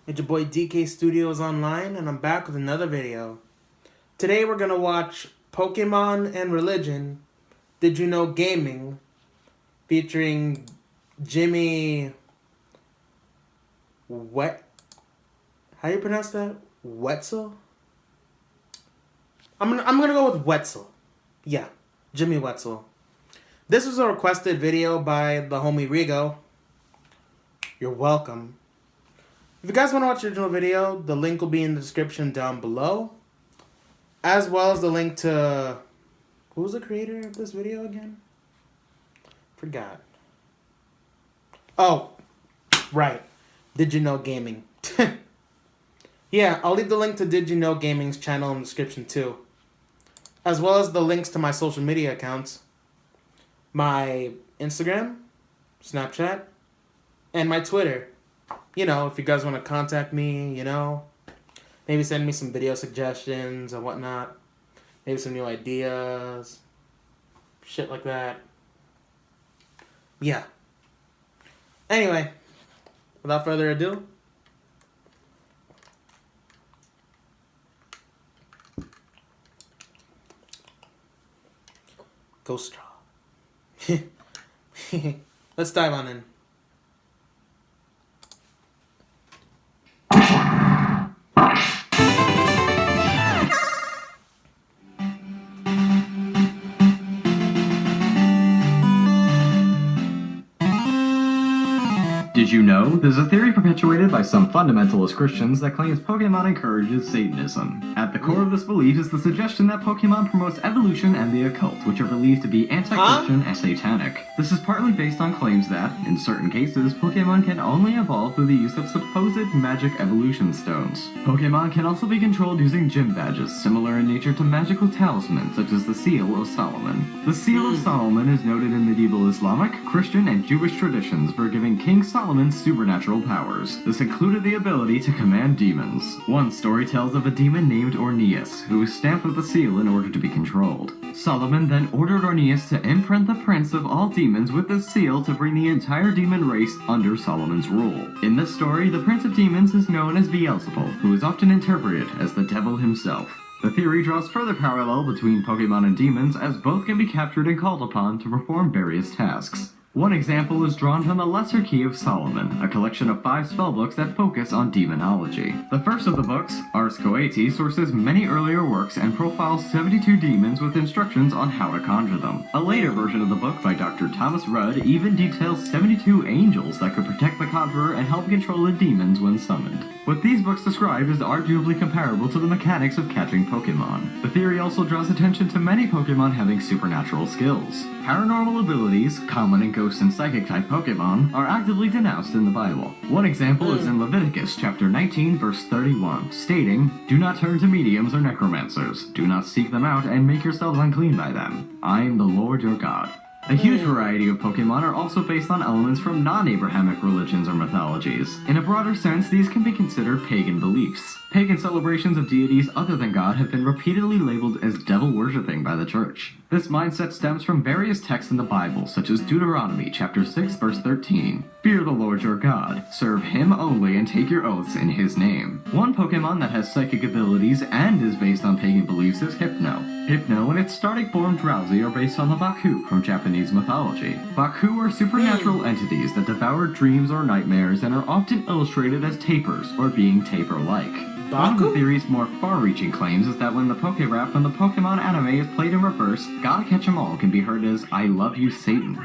It's your boy DK Studios Online, and I'm back with another video. Today we're gonna watch Pokemon and Religion, Did You Know Gaming, featuring Jimmy How do you pronounce that? Whetzel? I'm gonna go with Whetzel. Yeah, Jimmy Whetzel. This was a requested video by the homie Rigo. You're welcome. If you guys want to watch the original video, the link will be in the description down below. As well as the link to... Who's the creator of this video again? Forgot. Oh, right. Did You Know Gaming. Yeah, I'll leave the link to Did You Know Gaming's channel in the description too. As well as the links to my social media accounts. My Instagram, Snapchat, and my Twitter. You know, if you guys want to contact me, you know, maybe send me some video suggestions and whatnot. Maybe some new ideas. Shit like that. Yeah. Anyway, without further ado, go straw. Let's dive on in. Did you know? There's a theory perpetuated by some fundamentalist Christians that claims Pokemon encourages Satanism. At the core of this belief is the suggestion that Pokemon promotes evolution and the occult, which are believed to be anti-Christian and satanic. This is partly based on claims that, in certain cases, Pokemon can only evolve through the use of supposed magic evolution stones. Pokemon can also be controlled using gym badges, similar in nature to magical talismans such as the Seal of Solomon. The Seal of Solomon is noted in medieval Islamic, Christian, and Jewish traditions for giving King Solomon's supernatural powers. This included the ability to command demons. One story tells of a demon named Orneus, who was stamped with the seal in order to be controlled. Solomon then ordered Orneus to imprint the prince of all demons with the seal to bring the entire demon race under Solomon's rule. In this story, the prince of demons is known as Beelzebub, who is often interpreted as the devil himself. The theory draws further parallel between Pokemon and demons, as both can be captured and called upon to perform various tasks. One example is drawn from the Lesser Key of Solomon, a collection of 5 spellbooks that focus on demonology. The first of the books, Ars Coeti, sources many earlier works and profiles 72 demons with instructions on how to conjure them. A later version of the book by Dr. Thomas Rudd even details 72 angels that could protect the conjurer and help control the demons when summoned. What these books describe is arguably comparable to the mechanics of catching Pokemon. The theory also draws attention to many Pokemon having supernatural skills. Paranormal abilities, common in ghost and psychic type Pokemon, are actively denounced in the Bible. One example is in Leviticus chapter 19 verse 31, stating, "Do not turn to mediums or necromancers. Do not seek them out and make yourselves unclean by them. I am the Lord your God." A huge variety of Pokemon are also based on elements from non-Abrahamic religions or mythologies. In a broader sense, these can be considered pagan beliefs. Pagan celebrations of deities other than God have been repeatedly labeled as devil-worshipping by the Church. This mindset stems from various texts in the Bible, such as Deuteronomy chapter 6 verse 13. "Fear the Lord your God, serve him only and take your oaths in his name." One Pokemon that has psychic abilities and is based on pagan beliefs is Hypno. Hypno and its starting form Drowsy are based on the Baku from Japanese mythology. Baku are supernatural entities that devour dreams or nightmares and are often illustrated as tapers or being taper-like. One of the theory's more far-reaching claims is that when the Poké Rap from the Pokemon anime is played in reverse, "Gotta Catch 'Em All" can be heard as "I love you, Satan."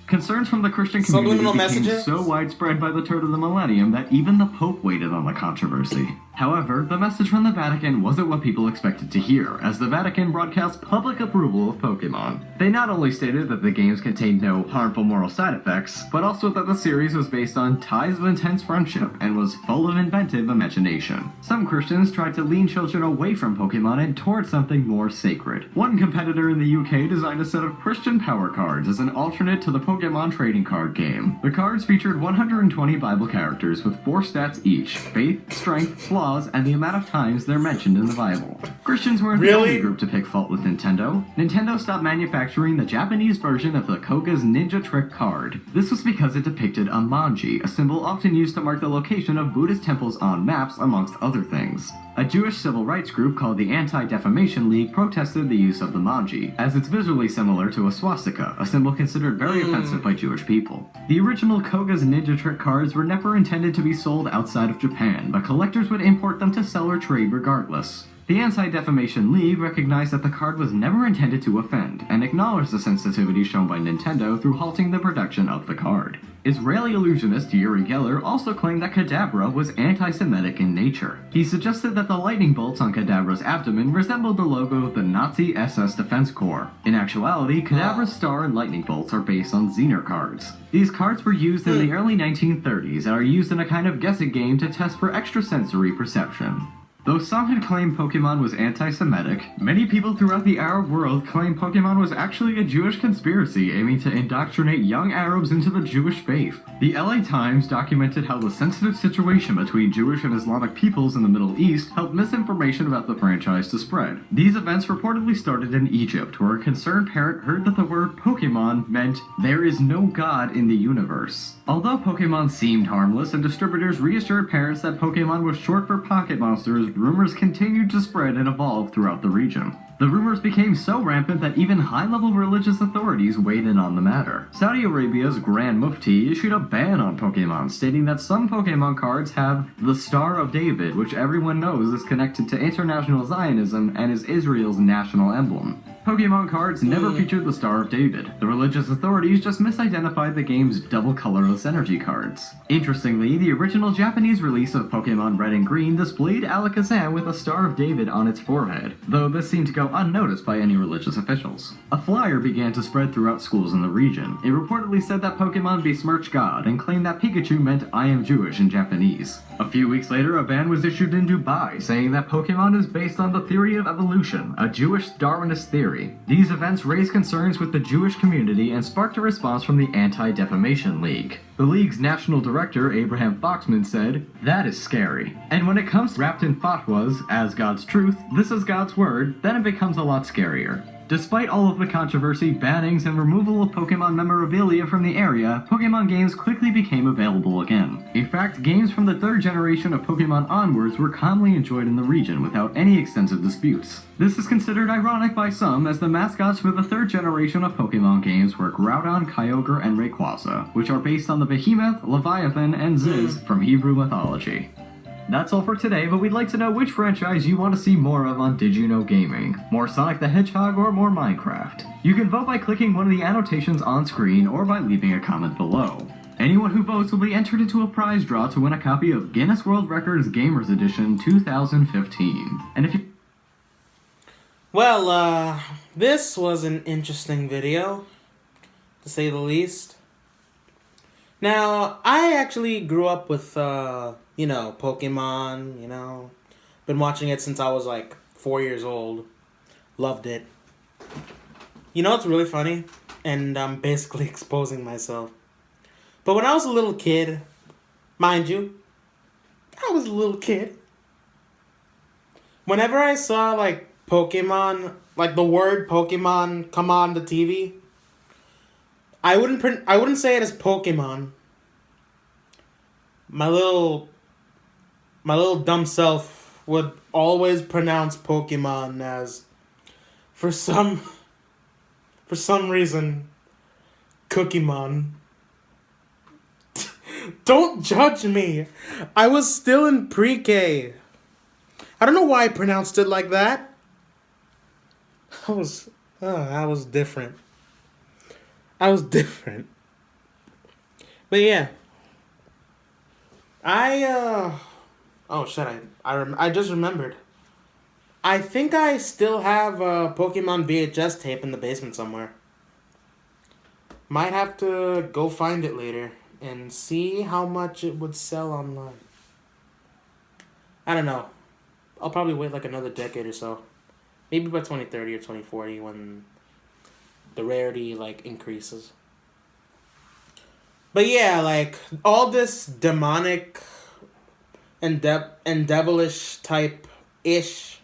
Concerns from the Christian community became so widespread by the turn of the millennium that even the Pope waited on the controversy. However, the message from the Vatican wasn't what people expected to hear, as the Vatican broadcast public approval of Pokemon. They not only stated that the games contained no harmful moral side effects, but also that the series was based on ties of intense friendship and was full of inventive imagination. Some Christians tried to lean children away from Pokemon and towards something more sacred. One competitor in the UK designed a set of Christian power cards as an alternate to the Pokemon Pokemon trading card game. The cards featured 120 Bible characters with 4 stats each: faith, strength, flaws, and the amount of times they're mentioned in the Bible. Christians weren't the only group to pick fault with Nintendo. Nintendo stopped manufacturing the Japanese version of the Koga's Ninja Trick card. This was because it depicted a manji, a symbol often used to mark the location of Buddhist temples on maps, amongst other things. A Jewish civil rights group called the Anti-Defamation League protested the use of the manji, as it's visually similar to a swastika, a symbol considered very offensive by Jewish people. The original Koga's Ninja Trick cards were never intended to be sold outside of Japan, but collectors would import them to sell or trade regardless. The Anti-Defamation League recognized that the card was never intended to offend, and acknowledged the sensitivity shown by Nintendo through halting the production of the card. Israeli illusionist Yuri Geller also claimed that Kadabra was anti-Semitic in nature. He suggested that the lightning bolts on Kadabra's abdomen resembled the logo of the Nazi SS Defense Corps. In actuality, Kadabra's star and lightning bolts are based on Zener cards. These cards were used in the early 1930s and are used in a kind of guessing game to test for extrasensory perception. Though some had claimed Pokemon was anti-Semitic, many people throughout the Arab world claimed Pokemon was actually a Jewish conspiracy aiming to indoctrinate young Arabs into the Jewish faith. The LA Times documented how the sensitive situation between Jewish and Islamic peoples in the Middle East helped misinformation about the franchise to spread. These events reportedly started in Egypt, where a concerned parent heard that the word Pokemon meant "there is no God in the universe." Although Pokemon seemed harmless and distributors reassured parents that Pokemon was short for Pocket Monsters, rumors continued to spread and evolve throughout the region. The rumors became so rampant that even high-level religious authorities weighed in on the matter. Saudi Arabia's Grand Mufti issued a ban on Pokemon, stating that some Pokemon cards have the Star of David, which everyone knows is connected to international Zionism and is Israel's national emblem. Pokemon cards never featured the Star of David. The religious authorities just misidentified the game's double colorless energy cards. Interestingly, the original Japanese release of Pokemon Red and Green displayed Alakazam with a Star of David on its forehead, though this seemed to go unnoticed by any religious officials. A flyer began to spread throughout schools in the region. It reportedly said that Pokemon besmirched God and claimed that Pikachu meant "I am Jewish" in Japanese. A few weeks later, a ban was issued in Dubai saying that Pokemon is based on the theory of evolution, a Jewish Darwinist theory. These events raised concerns with the Jewish community and sparked a response from the Anti-Defamation League. The league's national director, Abraham Foxman, said, "That is scary. And when it comes wrapped in fatwas, as God's truth, this is God's word, then it becomes a lot scarier." Despite all of the controversy, bannings, and removal of Pokemon memorabilia from the area, Pokemon games quickly became available again. In fact, games from the 3rd generation of Pokemon onwards were commonly enjoyed in the region without any extensive disputes. This is considered ironic by some, as the mascots for the 3rd generation of Pokemon games were Groudon, Kyogre, and Rayquaza, which are based on the Behemoth, Leviathan, and Ziz from Hebrew mythology. That's all for today, but we'd like to know which franchise you want to see more of on Did You Know Gaming. More Sonic the Hedgehog or more Minecraft? You can vote by clicking one of the annotations on screen or by leaving a comment below. Anyone who votes will be entered into a prize draw to win a copy of Guinness World Records Gamers Edition 2015. And if you... Well, this was an interesting video, to say the least. Now, I actually grew up with, Pokemon, Been watching it since I was, 4 years old. Loved it. It's really funny? And I'm basically exposing myself. But when I was a little kid, mind you, I was a little kid. Whenever I saw, Pokemon, the word Pokemon come on the TV, I wouldn't say it as Pokemon. My little dumb self would always pronounce Pokemon as, for some reason, Cookiemon. Don't judge me. I was still in pre-K. I don't know why I pronounced it like that. I was different. I was different. But yeah. Oh shit, I just remembered. I think I still have a Pokemon VHS tape in the basement somewhere. Might have to go find it later and see how much it would sell online. I don't know. I'll probably wait another decade or so. Maybe by 2030 or 2040 when the rarity increases. But yeah, like all this demonic and devilish type ish.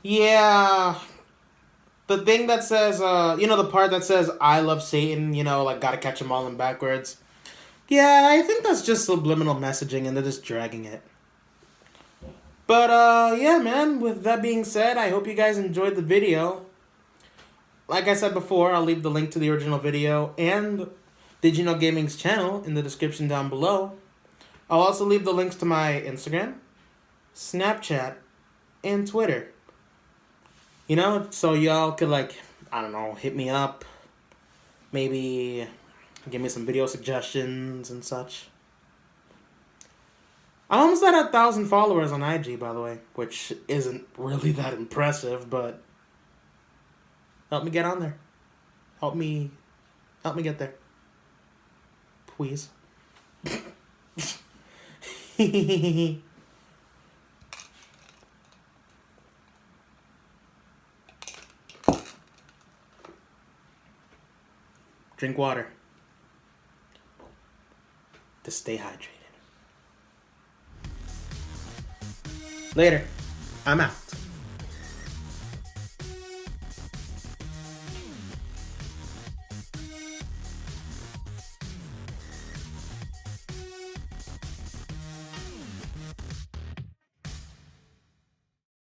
Yeah. The thing that says, the part that says I love Satan, like gotta catch 'em all in backwards. Yeah, I think that's just subliminal messaging and they're just dragging it. But yeah, man, with that being said, I hope you guys enjoyed the video. Like I said before, I'll leave the link to the original video and Did You Know Gaming's channel in the description down below. I'll also leave the links to my Instagram, Snapchat, and Twitter. So y'all could, hit me up. Maybe give me some video suggestions and such. I'm almost at 1,000 followers on IG, by the way, which isn't really that impressive, but help me get on there. Help me get there. Please. Drink water to stay hydrated. Later. I'm out.